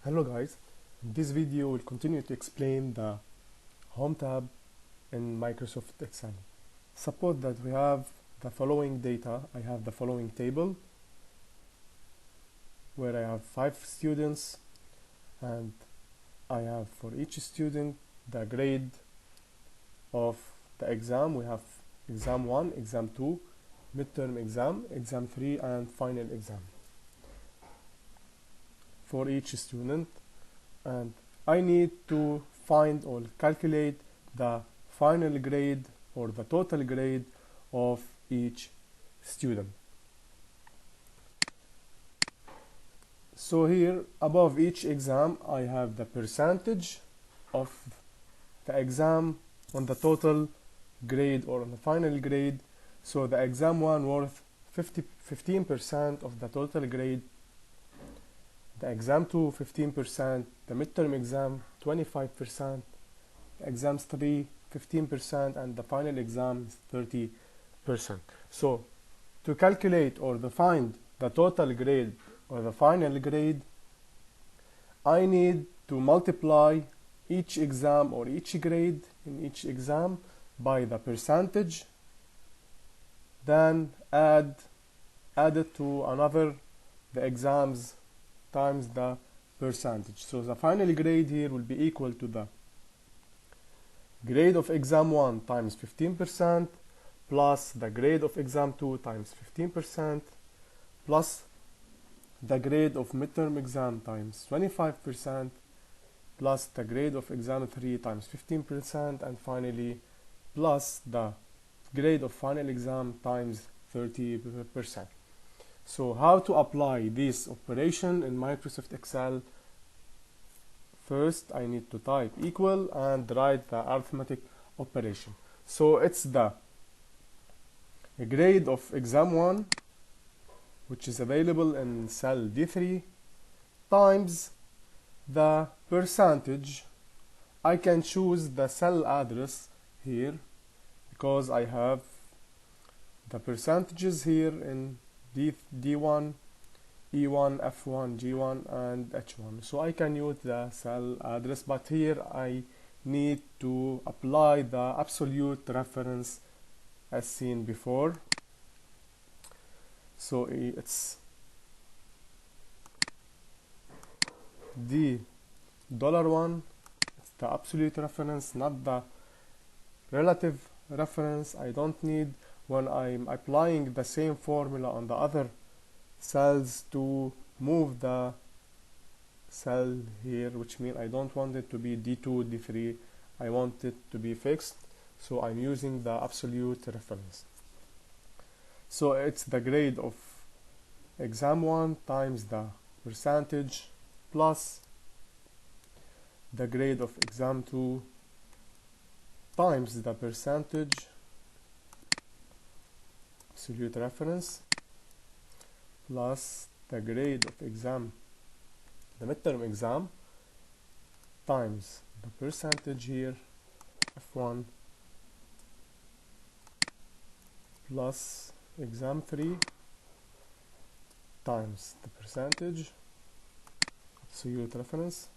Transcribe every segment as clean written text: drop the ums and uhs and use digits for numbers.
Hello guys, in this video we'll continue to explain the Home tab in Microsoft Excel. Suppose that we have the following data. I have the following table where I have 5 students and I have for each student the grade of the exam. We have exam 1, exam 2, midterm exam, exam 3 and final exam for each student, and I need to find or calculate the final grade or the total grade of each student. So here above each exam I have the percentage of the exam on the total grade or on the final grade. So the exam 1 worth 15% of the total grade, the exam 2 15%, the midterm exam 25%, exams 3 15%, and the final exam is 30%. So to calculate or to find the total grade or the final grade, I need to multiply each exam or each grade in each exam by the percentage, then add it to another the exams times the percentage. So the final grade here will be equal to the grade of exam 1 times 15% plus the grade of exam 2 times 15% plus the grade of midterm exam times 25% plus the grade of exam 3 times 15%, and finally plus the grade of final exam times 30%. So how to apply this operation in Microsoft Excel? First I need to type equal and write the arithmetic operation. So it's the grade of exam 1, which is available in cell D3, times the percentage. I can choose the cell address here because I have the percentages here in D1, E1, F1, G1 and H1. So I can use the cell address, but here I need to apply the absolute reference as seen before. So it's $1, it's the absolute reference, not the relative reference. I don't need, when I'm applying the same formula on the other cells, to move the cell here, which means I don't want it to be D2, D3, I want it to be fixed. So I'm using the absolute reference. So it's the grade of exam 1 times the percentage plus the grade of exam 2 times the percentage, absolute reference, plus the grade of exam, the midterm exam, times the percentage here, F1, plus exam 3 times the percentage, absolute reference,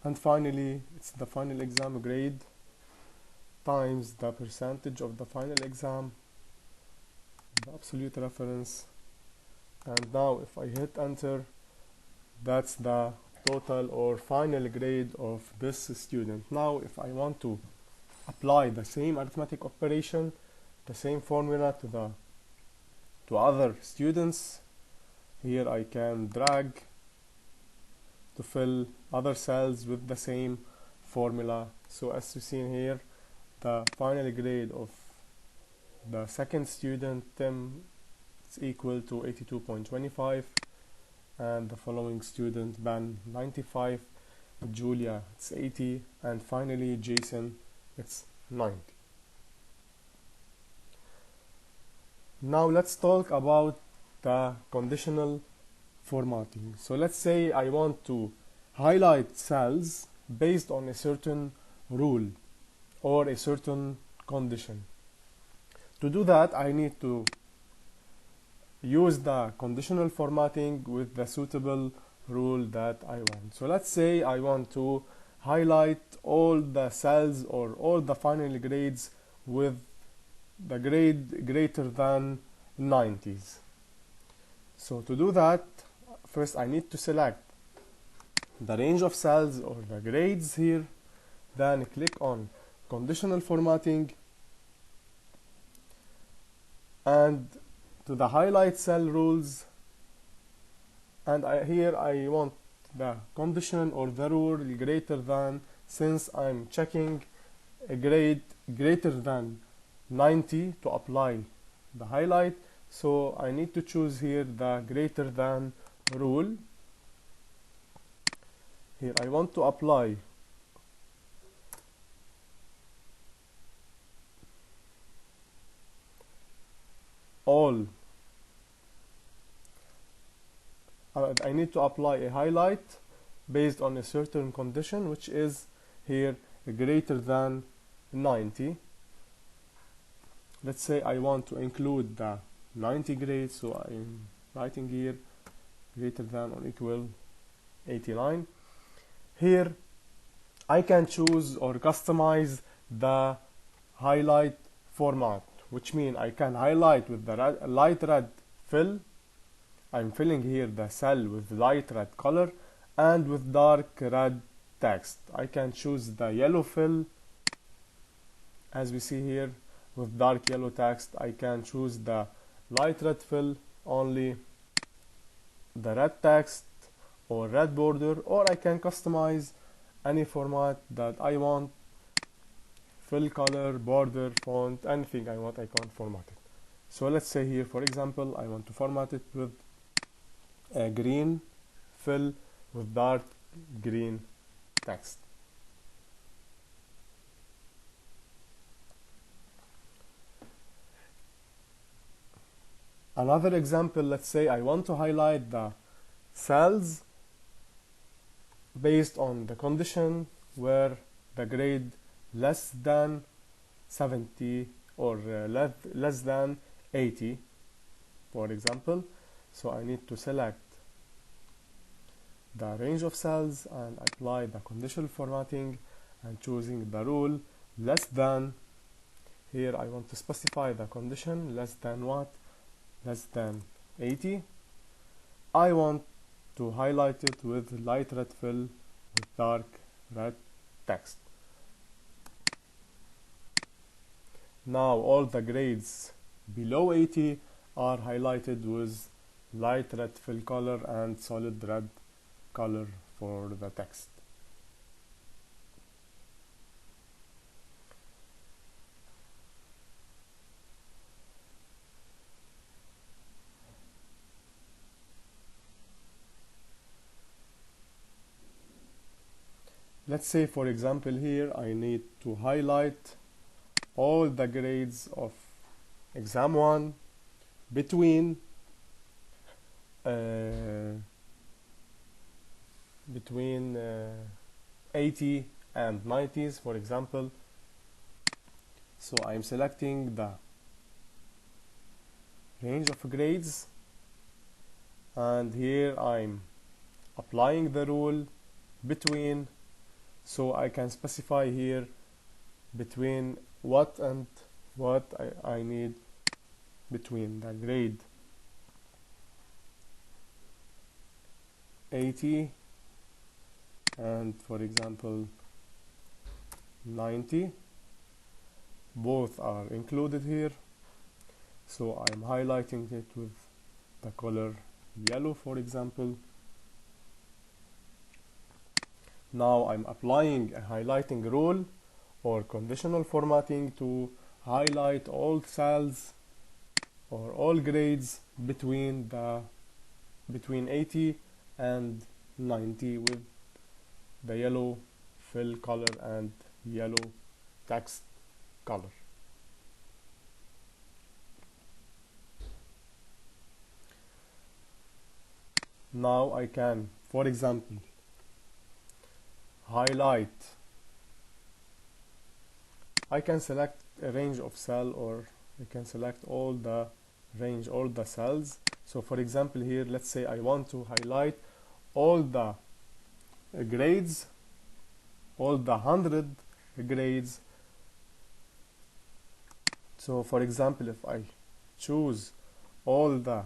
and finally it's the final exam grade times the percentage of the final exam, the absolute reference. And now if I hit enter, that's the total or final grade of this student. Now if I want to apply the same arithmetic operation, the same formula to other students, here I can drag to fill other cells with the same formula. So as you see here, the final grade of the second student, Tim, is equal to 82.25, and the following student, Ben, 95, Julia, it's 80, and finally Jason, it's 90. Now let's talk about the conditional formatting. So let's say I want to highlight cells based on a certain rule or a certain condition. To do that, I need to use the conditional formatting with the suitable rule that I want. So let's say I want to highlight all the cells or all the final grades with the grade greater than 90s. So to do that, first I need to select the range of cells or the grades here, then click on conditional formatting, and to the highlight cell rules, and here I want the condition or the rule greater than, since I'm checking a grade greater than 90 to apply the highlight, so I need to choose here the greater than rule. Here I want to apply all, I need to apply a highlight based on a certain condition, which is here greater than 90. Let's say I want to include the 90 grade, so I'm writing here greater than or equal 89. Here I can choose or customize the highlight format, which means I can highlight with the light red fill. I'm filling here the cell with light red color, and with dark red text. I can choose the yellow fill, as we see here, with dark yellow text. I can choose the light red fill, only the red text or red border, or I can customize any format that I want, fill color, border, font, anything I want, I can format it. So let's say here, for example, I want to format it with a green fill with dark green text. Another example, let's say I want to highlight the cells based on the condition where the grade less than 70 or less than 80, for example. So I need to select the range of cells and apply the conditional formatting and choosing the rule less than. Here I want to specify the condition less than what? Less than 80. I want to highlight it with light red fill with dark red text. Now all the grades below 80 are highlighted with light red fill color and solid red color for the text. Let's say, for example, here I need to highlight all the grades of exam 1 between 80 and 90s, for example. So I'm selecting the range of grades, and here I'm applying the rule between, so I can specify here between what and what I need between the grade 80 and, for example, 90. Both are included here, so I'm highlighting it with the color yellow, for example. Now I'm applying a highlighting rule or conditional formatting to highlight all cells or all grades between 80 and 90 with the yellow fill color and yellow text color. Now I can, for example, highlight, I can select a range of cell, or I can select all the range, all the cells, So for example here, let's say I want to highlight all the grades, all the 100 grades. So for example, if I choose all the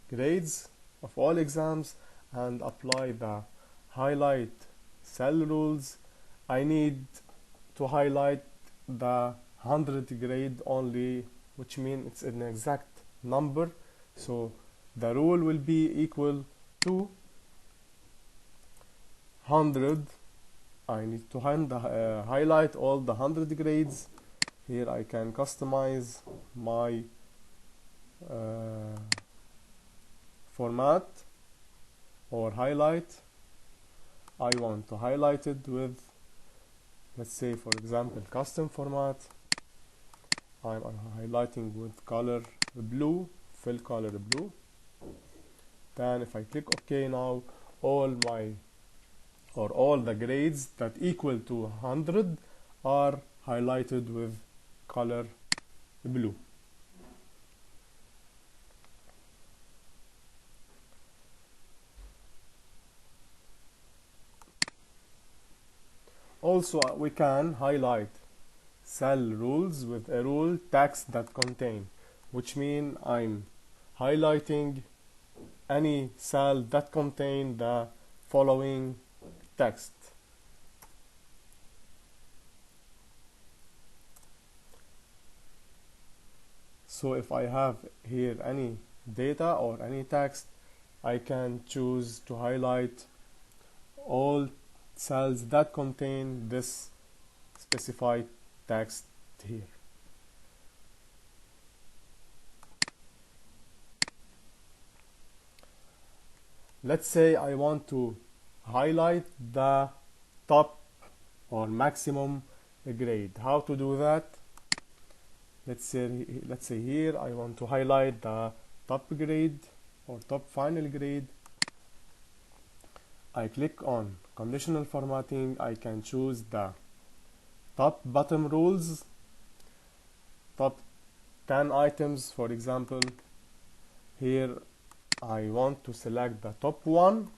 grades of all exams and apply the highlight cell rules, I need to highlight the 100 grade only, which means it's an exact number. So the rule will be equal to 100. I need to highlight all the 100 grades. Here I can customize my format or highlight. I want to highlight it with, let's say for example, custom format. I'm highlighting with color blue, fill color blue. Then if I click OK, now all the grades that equal to 100 are highlighted with color blue. Also, we can highlight cell rules with a rule text that contain, which means I'm highlighting any cell that contain the following text. So if I have here any data or any text, I can choose to highlight all cells that contain this specified text here. Let's say I want to highlight the top or maximum grade. How to do that? Let's say here I want to highlight the top grade or top final grade. I click on conditional formatting. I can choose the top bottom rules, top 10 items. For example, here I want to select the top one,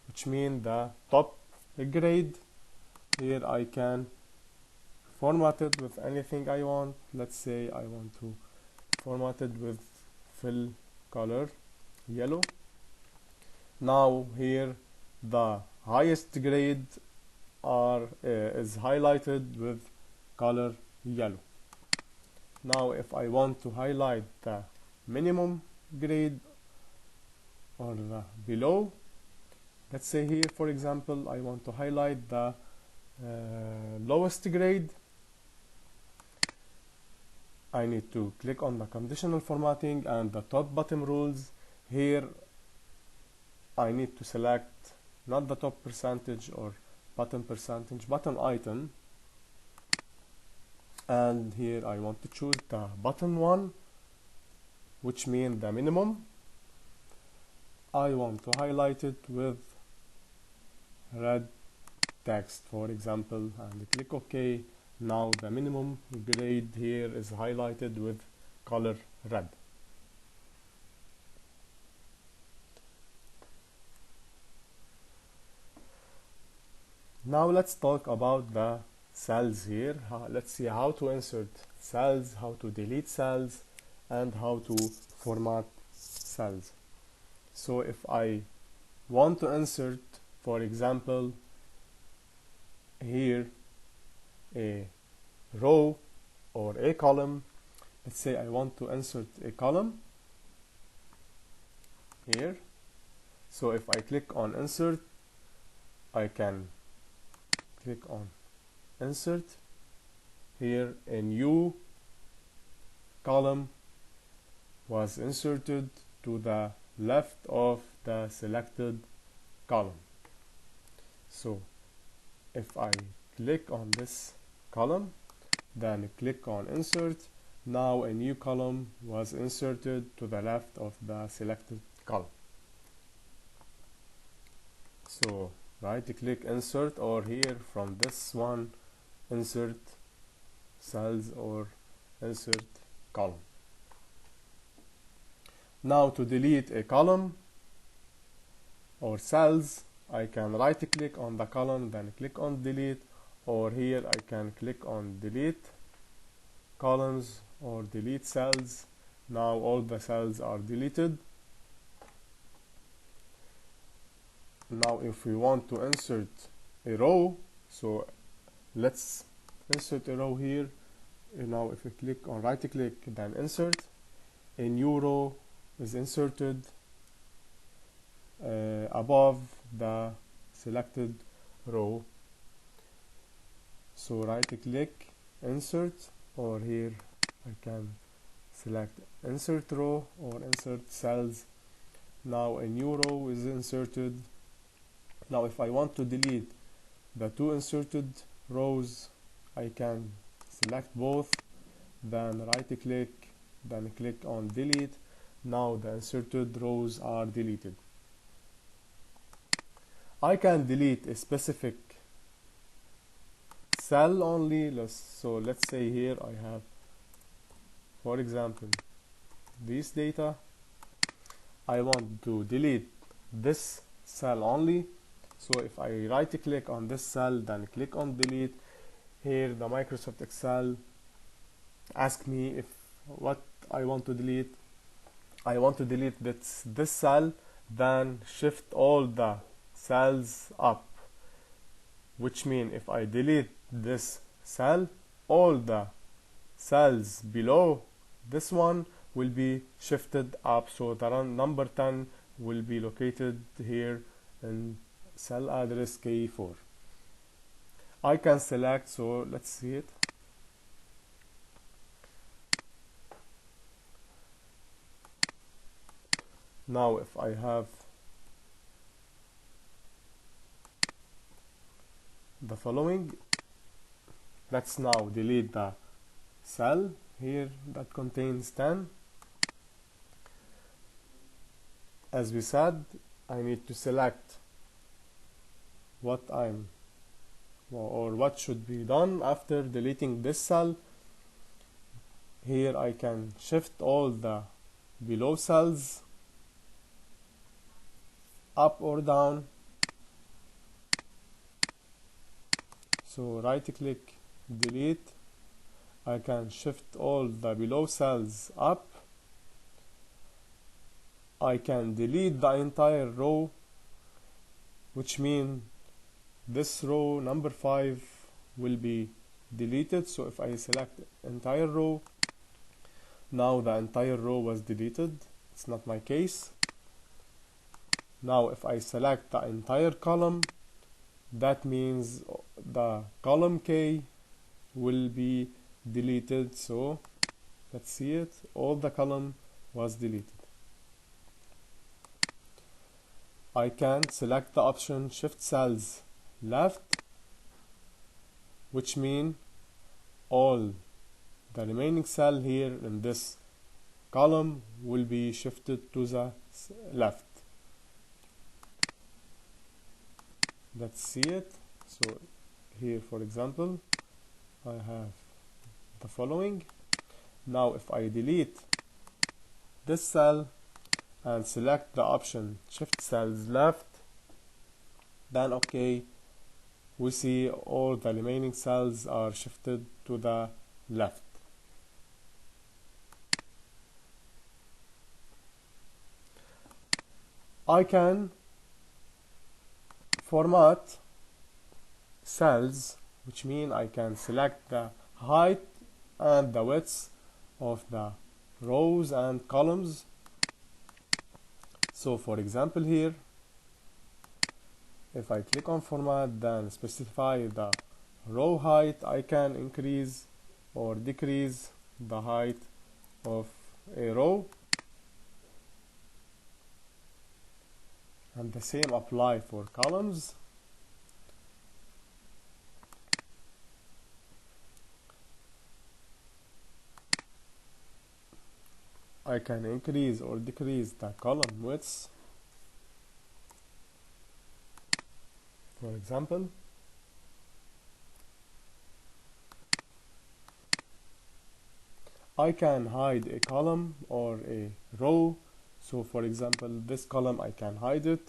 which means the top grade. Here I can format it with anything I want. Let's say I want to format it with fill color yellow. Now here the highest grade is highlighted with color yellow. Now if I want to highlight the minimum grade or the below, let's say here for example I want to highlight the lowest grade, I need to click on the conditional formatting and the top bottom rules. Here I need to select not the top percentage or bottom percentage, bottom item, and here I want to choose the bottom one, which means the minimum. I want to highlight it with red text, for example, and click OK. Now the minimum grade here is highlighted with color red. Now let's talk about the cells here. Let's see how to insert cells, how to delete cells, and how to format cells. So if I want to insert, for example, here a row or a column, let's say I want to insert a column here. So if I click on insert, I can click on insert. Here a new column was inserted to the left of the selected column. So if I click on this column, then click on insert, now a new column was inserted to the left of the selected column. So right click insert, or here from this one insert cells or insert column. Now to delete a column or cells, I can right click on the column, then click on delete, or here I can click on delete columns or delete cells. Now all the cells are deleted. Now if we want to insert a row, so let's insert a row here. Now if we click on right click, then insert, a new row is inserted above the selected row. So right click, insert, or here I can select insert row or insert cells. Now a new row is inserted. Now if I want to delete the two inserted rows, I can select both, then right click, then click on delete. Now the inserted rows are deleted. I can delete a specific cell only. So let's say here I have, for example, this data. I want to delete this cell only. So if I right click on this cell, then click on delete, here the Microsoft Excel ask me if what I want to delete. I want to delete this cell, then shift all the cells up, which means if I delete this cell, all the cells below this one will be shifted up. So the number 10 will be located here in cell address K4. I can select, so let's see it. Now if I have the following, let's now delete the cell here that contains 10. As we said, I need to select what what should be done after deleting this cell. Here I can shift all the below cells up or down. So right click, delete. I can shift all the below cells up. I can delete the entire row, which means this row number 5 will be deleted. So if I select entire row, now the entire row was deleted. It's not my case. Now if I select the entire column, that means the column K will be deleted. So let's see it, all the column was deleted. I can select the option shift cells left, which means all the remaining cell here in this column will be shifted to the left. Let's see it. So here, for example, I have the following. Now if I delete this cell and select the option shift cells left, then okay, we see all the remaining cells are shifted to the left. I can format cells, which means I can select the height and the width of the rows and columns. So for example here, if I click on format, then specify the row height, I can increase or decrease the height of a row, and the same apply for columns. I can increase or decrease the column width. For example, I can hide a column or a row. So for example, this column I can hide it,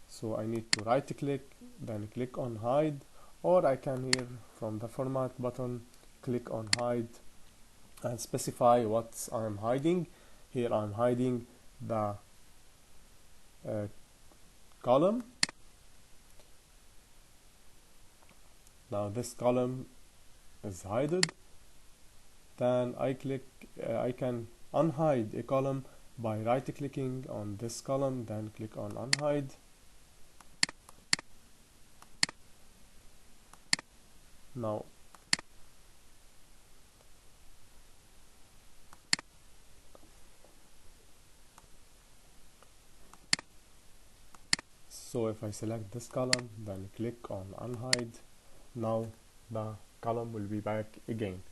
so I need to right click, then click on hide, or I can here from the format button click on hide and specify what I'm hiding. Here I'm hiding the column. Now this column is hidden. Then I can unhide a column by right clicking on this column, then click on unhide. Now so if I select this column, then click on unhide, now the column will be back again.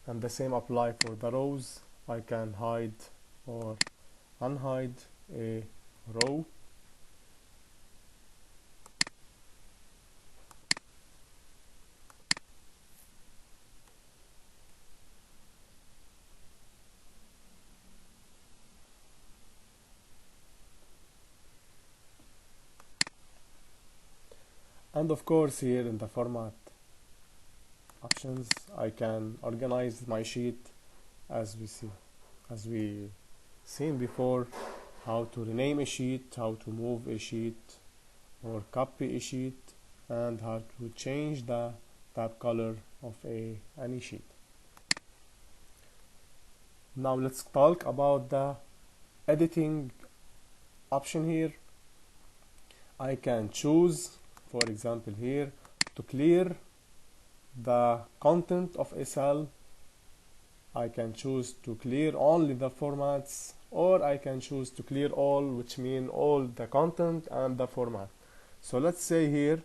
And the same apply for the rows. I can hide or unhide a row. And of course here in the format options I can organize my sheet as we seen before, how to rename a sheet, how to move a sheet or copy a sheet, and how to change the tab color of any sheet. Now let's talk about the editing option here. I can choose, for example here, to clear the content of a cell. I can choose to clear only the formats, or I can choose to clear all, which mean all the content and the format. So let's say here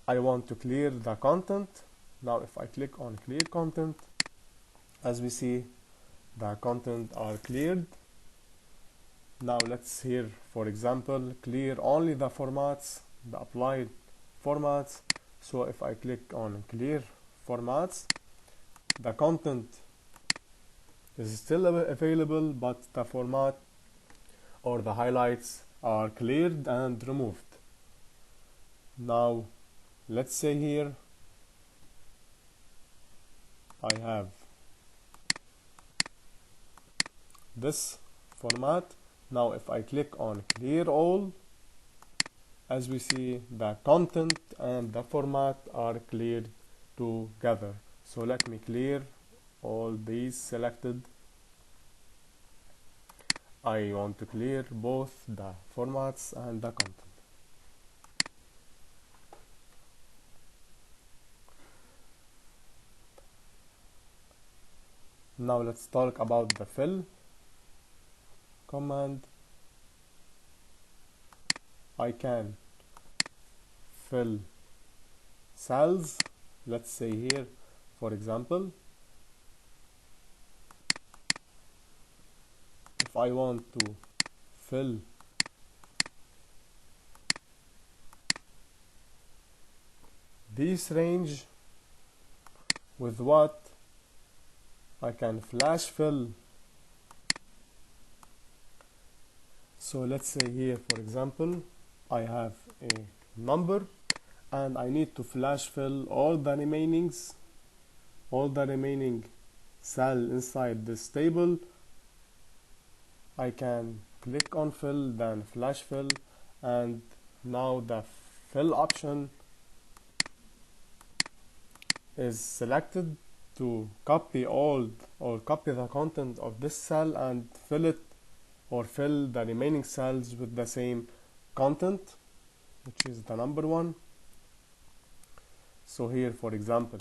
I want to clear the content. Now if I click on clear content, as we see the content are cleared. Now let's here, for example, clear only the formats, the applied formats. So if I click on clear formats, the content is still available, but the format or the highlights are cleared and removed. Now let's say here I have this format. Now if I click on clear all, as we see the content and the format are cleared together. So let me clear all these selected. I want to clear both the formats and the content. Now let's talk about the fill command. I can fill cells. Let's say here, for example, if I want to fill this range with what? I can flash fill. So let's say here, for example, I have a number and I need to flash fill all the remaining cell inside this table. I can click on fill, then flash fill, and now the fill option is selected to copy all or copy the content of this cell and fill it or fill the remaining cells with the same content, which is the number one. So here, for example,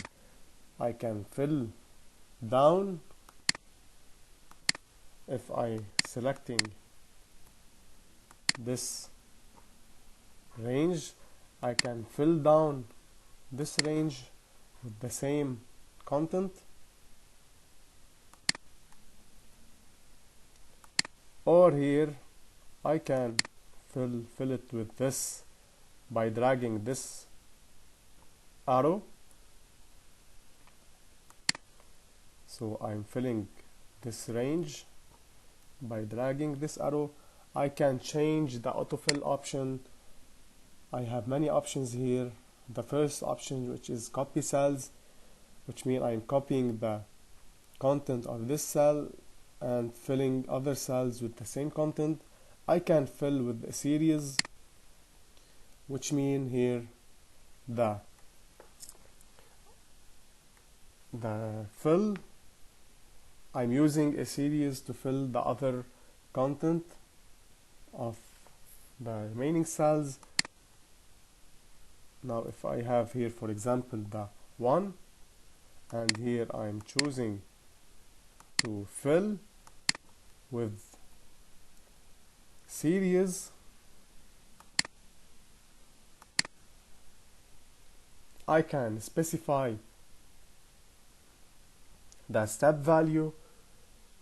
I can fill down. If I selecting this range, I can fill down this range with the same content, or here I can fill it with this by dragging this arrow. So I'm filling this range by dragging this arrow. I can change the autofill option. I have many options here. The first option, which is copy cells, which means I'm copying the content of this cell and filling other cells with the same content. I can fill with a series, which mean here the fill, I'm using a series to fill the other content of the remaining cells. Now if I have here, for example, the 1, and here I'm choosing to fill with series, I can specify the step value,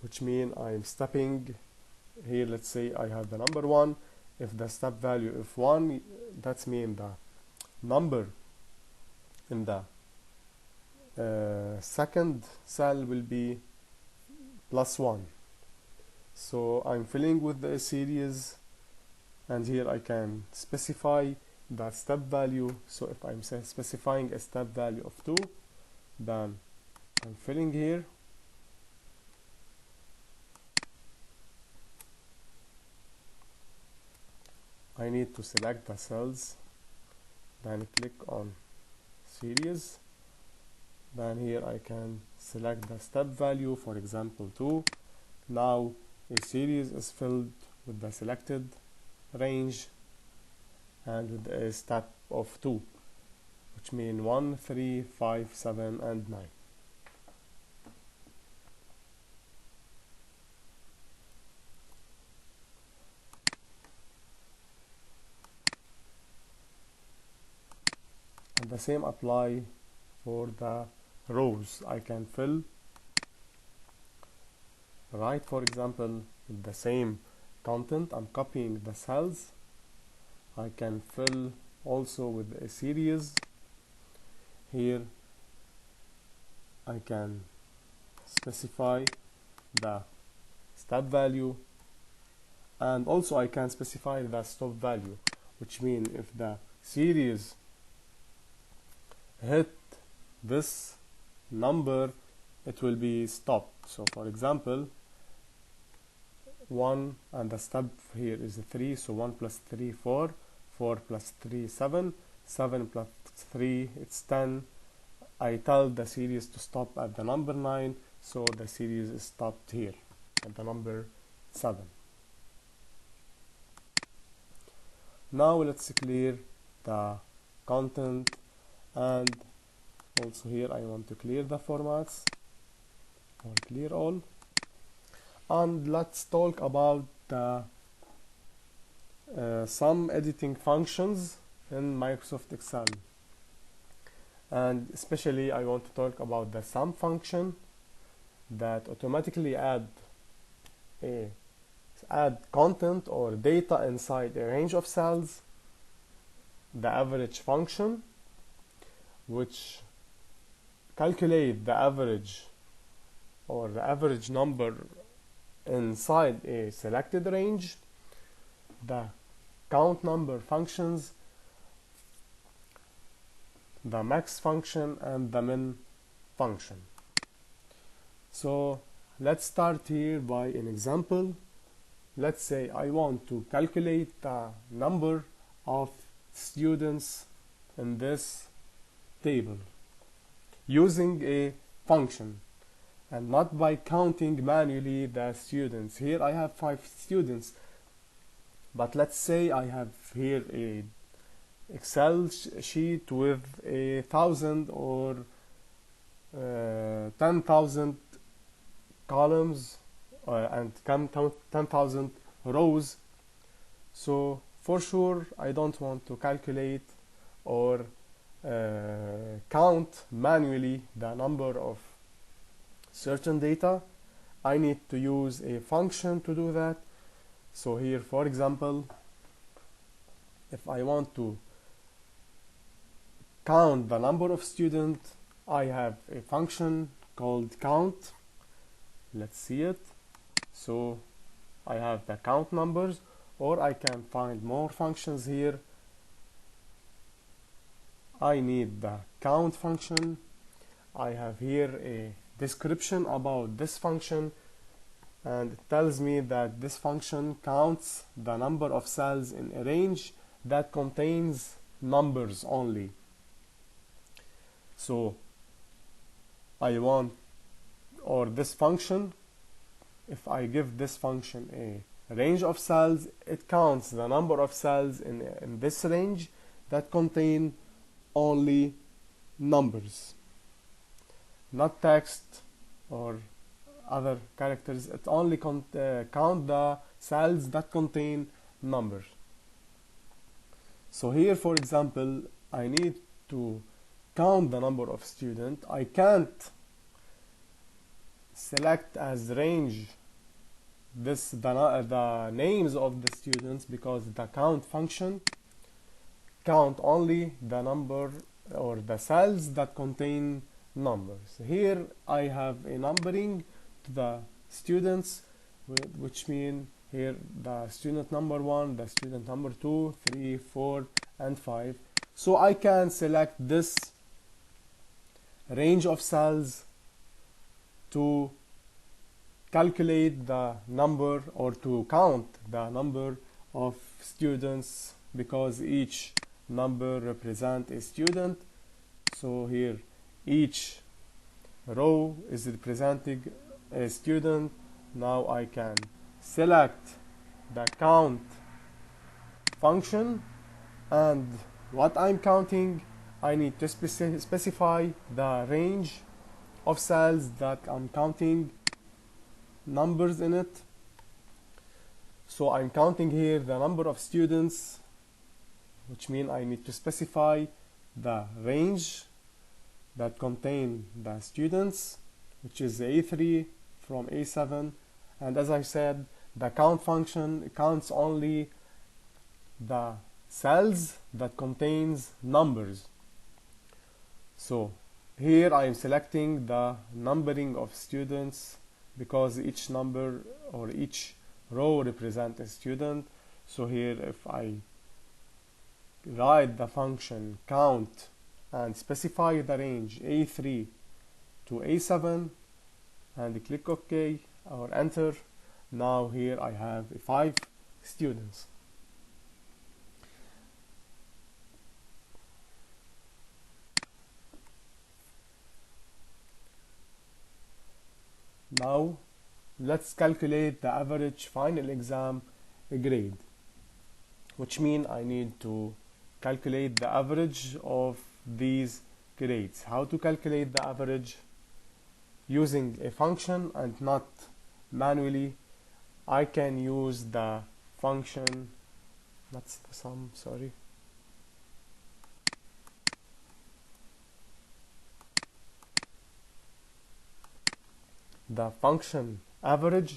which means I'm stepping here. Let's say I have the number 1. If the step value is 1, that means the number in the second cell will be +1. So I'm filling with the series, and here I can specify that step value. So if I'm specifying a step value of 2, then I'm filling here. I need to select the cells, then click on series. Then here I can select the step value, for example 2. Now a series is filled with the selected range and with a step of 2, which means 1, 3, 5, 7, and 9. And the same apply for the rows. I can fill right, for example, with the same content. I'm copying the cells. I can fill also with a series. Here I can specify the step value, and also I can specify the stop value, which means if the series hit this number, it will be stopped. So for example 1, and the step here is 3, so 1 plus 3 4, 4 plus 3 7, 7 plus 3 it's 10. I tell the series to stop at the number 9, so the series is stopped here at the number 7. Now let's clear the content, and also here I want to clear the formats or clear all. And let's talk about the some editing functions in Microsoft Excel, and especially I want to talk about the sum function that automatically add content or data inside a range of cells, the average function, which calculate the average or the average number inside a selected range, the count number functions, the max function, and the min function. So let's start here by an example. Let's say I want to calculate the number of students in this table using a function and not by counting manually the students. Here I have 5 students, but let's say I have here a Excel sheet with 1,000 or 10,000 columns and 10,000 rows. So for sure I don't want to calculate or count manually the number of certain data. I need to use a function to do that. So here, for example, if I want to count the number of students, I have a function called count. Let's see it. So I have the count numbers, or I can find more functions here. I need the count function. I have here a description about this function, and it tells me that this function counts the number of cells in a range that contains numbers only. So I want, or this function, if I give this function a range of cells, it counts the number of cells in this range that contain only numbers, not text or other characters. It only count the cells that contain numbers. So here, for example, I need to count the number of students. I can't select as range the names of the students, because the count function count only the number or the cells that contain numbers. Here I have a numbering to the students, which mean here the student number 1, the student number 2, 3, 4, and 5. So I can select this range of cells to calculate the number, or to count the number of students, because each number represents a student. So here each row is representing a student. Now I can select the count function, and what I'm counting, I need to specify the range of cells that I'm counting numbers in it. So I'm counting here the number of students, which means I need to specify the range that contain the students, which is A3 from A7. And as I said, the count function counts only the cells that contains numbers. So here I am selecting the numbering of students, because each number or each row represents a student. So here if I write the function count and specify the range A3 to A7 and click OK or enter, now here I have 5 students. Now let's calculate the average final exam grade, which means I need to calculate the average of these grades. How to calculate the average? Using a function and not manually. I can use the function, that's the sum, sorry. The function average.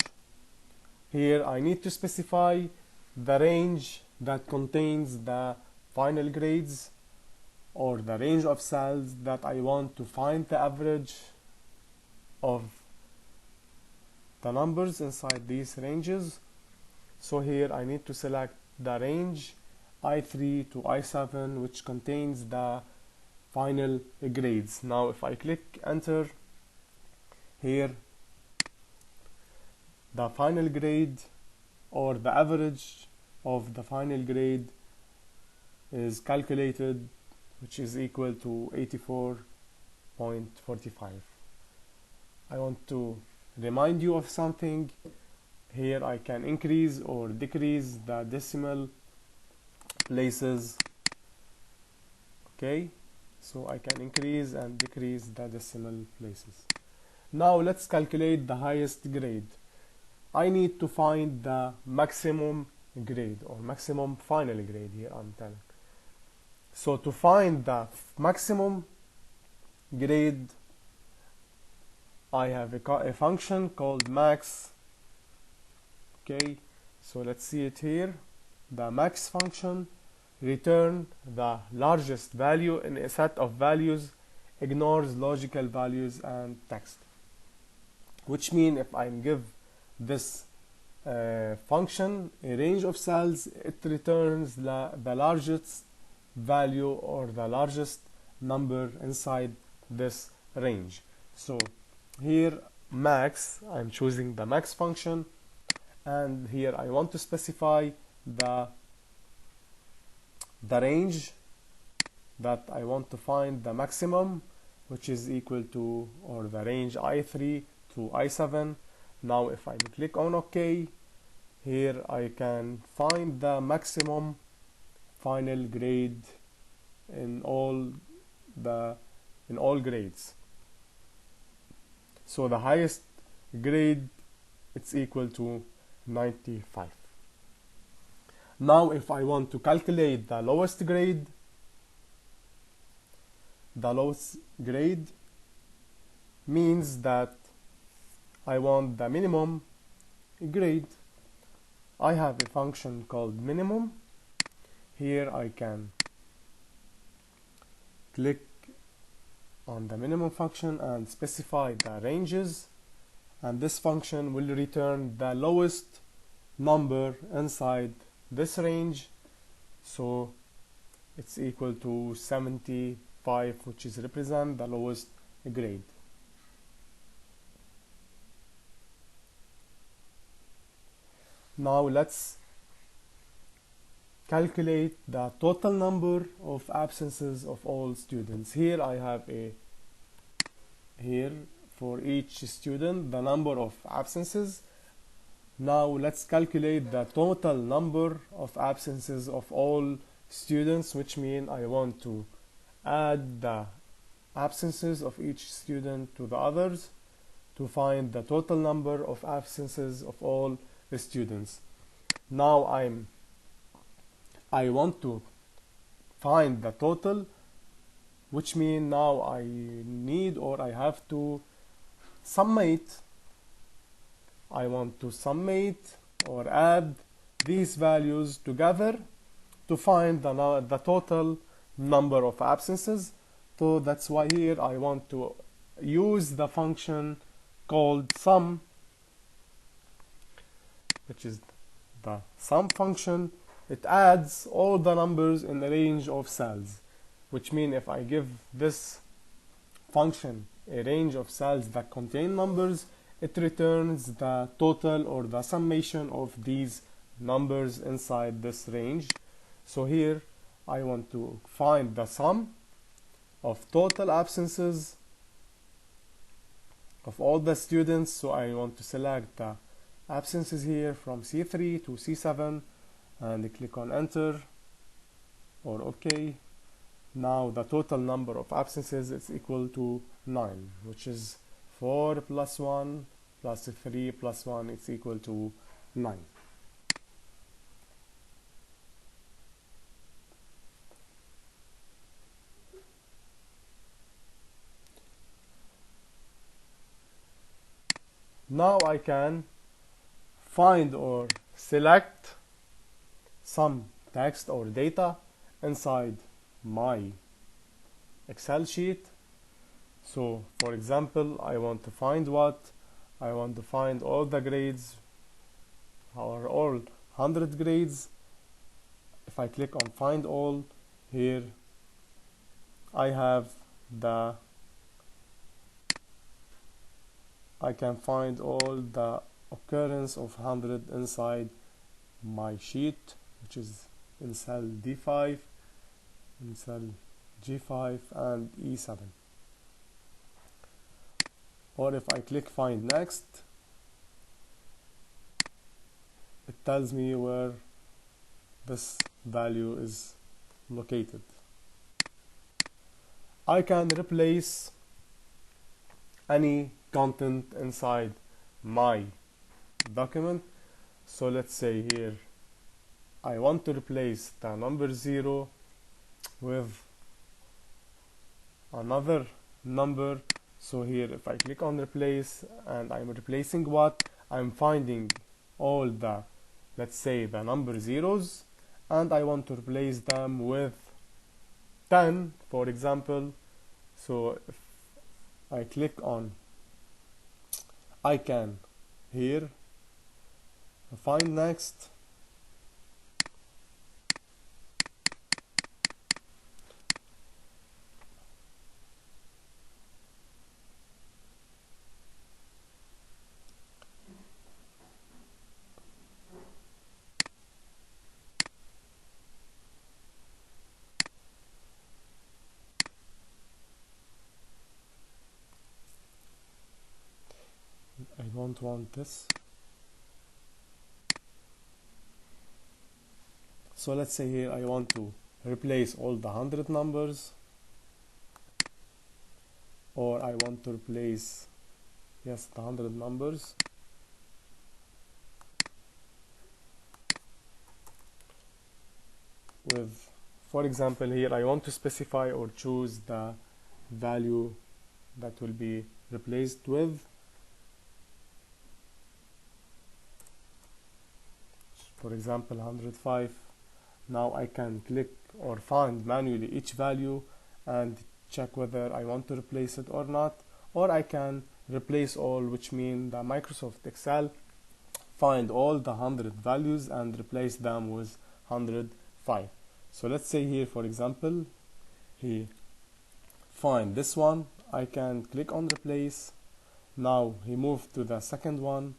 Here I need to specify the range that contains the final grades, or the range of cells that I want to find the average of the numbers inside these ranges. So here I need to select the range I3 to I7, which contains the final grades. Now if I click enter, here the final grade, or the average of the final grade, is calculated, which is equal to 84.45. I want to remind you of something. Here I can increase or decrease the decimal places. Okay, so I can increase and decrease the decimal places. Now let's calculate the highest grade. I need to find the maximum grade, or maximum final grade here I'm telling. So to find the maximum grade, I have a function called max. Okay, so let's see it here. The max function returns the largest value in a set of values, ignores logical values and text. Which means if I give this function, a range of cells, it returns the largest value or the largest number inside this range. So here max, I'm choosing the max function, and here I want to specify the range that I want to find the maximum, which is equal to, or the range I3 to I7. Now if I click on OK, here I can find the maximum final grade in all grades. So the highest grade, it's equal to 95. Now if I want to calculate the lowest grade means that I want the minimum grade. I have a function called minimum. Here I can click on the minimum function and specify the ranges, and this function will return the lowest number inside this range. So it's equal to 75, which is represent the lowest grade. Now let's calculate the total number of absences of all students. Here I have here for each student the number of absences. Now let's calculate the total number of absences of all students, which means I want to add the absences of each student to the others to find the total number of absences of all the students. Now I want to find the total, which means now I need, or I have to summate. I want to summate or add these values together to find the total number of absences. So that's why here I want to use the function called sum, which is the sum function. It adds all the numbers in a range of cells, which means if I give this function a range of cells that contain numbers, it returns the total or the summation of these numbers inside this range. So here I want to find the sum of total absences of all the students. So I want to select the absences here from C3 to C7 and click on enter or OK. Now the total number of absences is equal to 9, which is 4 plus 1 plus 3 plus 1, it's equal to 9. Now I can find or select some text or data inside my Excel sheet. So for example, I want to find what? I want to find all the grades or all 100 grades. If I click on find all, here I can find all the occurrence of 100 inside my sheet, which is in cell D5, in cell G5 and E7. Or if I click find next, it tells me where this value is located. I can replace any content inside my document. So let's say here I want to replace the number 0 with another number. So here if I click on replace and I'm replacing what? I'm finding all the, let's say, the number zeros, and I want to replace them with 10, for example. So if I click on, I can here find next. I don't want this. So let's say here I want to replace all the 100 numbers, or I want to replace, yes, the 100 numbers. With, for example, here I want to specify or choose the value that will be replaced with. For example, 105. Now I can click or find manually each value and check whether I want to replace it or not, or I can replace all, which means that Microsoft Excel find all the 100 values and replace them with 105. So let's say here, for example, he find this one. I can click on replace. Now he moved to the second one.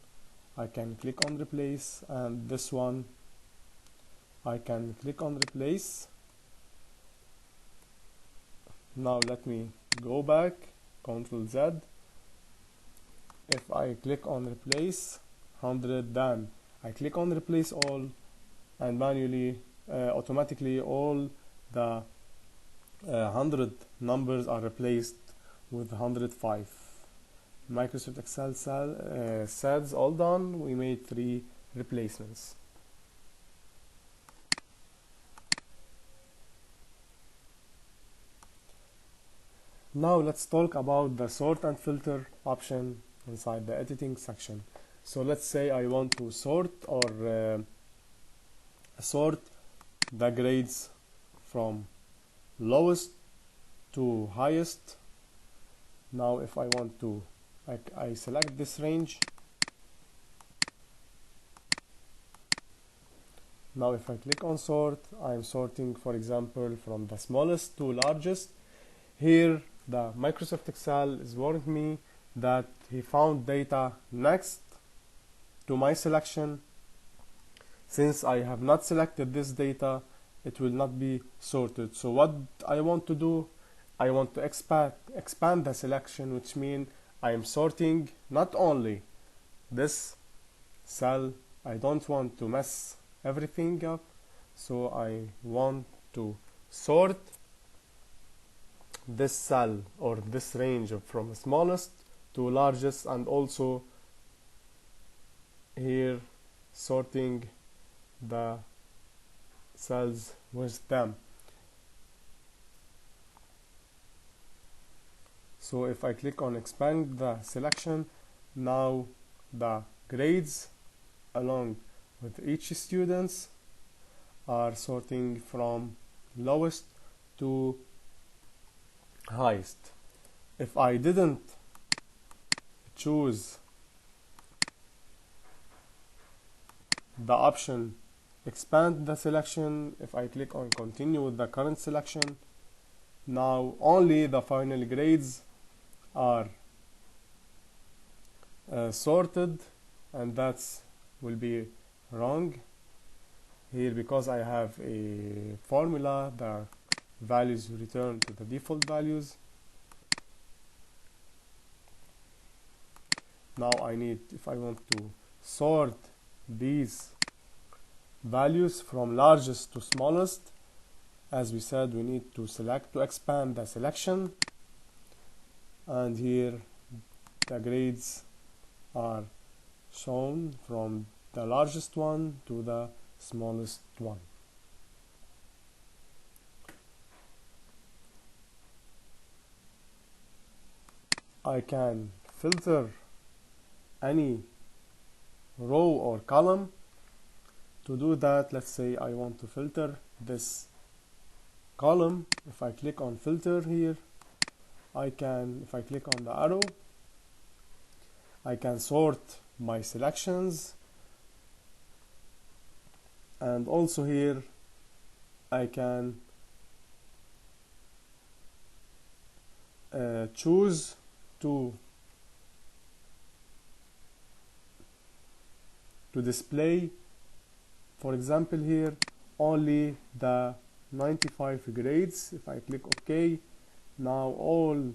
I can click on replace, and this one I can click on replace. Now let me go back, Ctrl Z. If I click on replace 100, then I click on replace all, and manually automatically all the 100 numbers are replaced with 105. Microsoft Excel says all done. We made 3 replacements. Now let's talk about the sort and filter option inside the editing section. So let's say I want to sort or sort the grades from lowest to highest. Now if I want to, I select this range. Now if I click on sort, I'm sorting, for example, from the smallest to largest. Here the Microsoft Excel is warning me that he found data next to my selection. Since I have not selected this data, it will not be sorted. So what I want to do, I want to expand the selection, which means I am sorting not only this cell. I don't want to mess everything up, so I want to sort this cell or this range from smallest to largest, and also here sorting the cells with them. So if I click on expand the selection, now the grades along with each students are sorting from lowest to highest. If I didn't choose the option expand the selection, if I click on continue with the current selection, now only the final grades are sorted, and that will be wrong here because I have a formula. The values return to the default values. Now I need, if I want to sort these values from largest to smallest, as we said, we need to select to expand the selection, and here the grades are shown from the largest one to the smallest one. I can filter any row or column. To do that, let's say I want to filter this column. If I click on filter here, I can, if I click on the arrow, I can sort my selections And also here I can choose to display, for example here, only the 95 grades. If I click OK, now all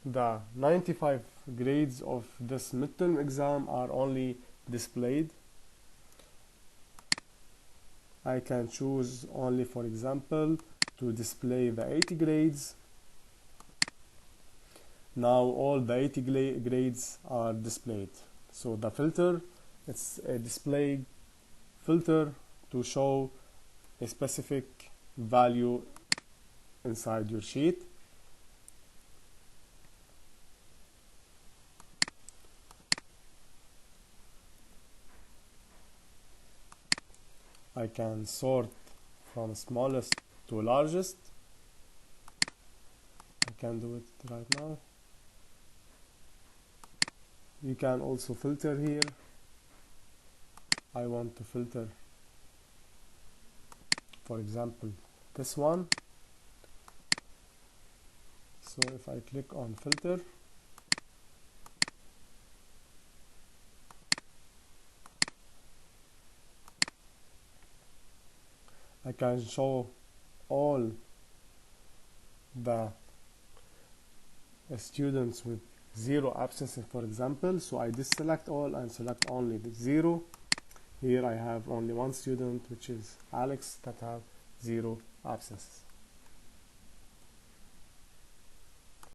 the 95 grades of this midterm exam are only displayed. I can choose only, for example, to display the 80 grades. Now all the 80 grades are displayed. So the filter, it's a display filter to show a specific value inside your sheet. I can sort from smallest to largest. I can do it right now. You can also filter here. I want to filter, for example, this one. So if I click on filter, I can show all the students with 0 absences, for example. So I deselect all and select only the 0. Here I have only one student, which is Alex, that have 0 absences.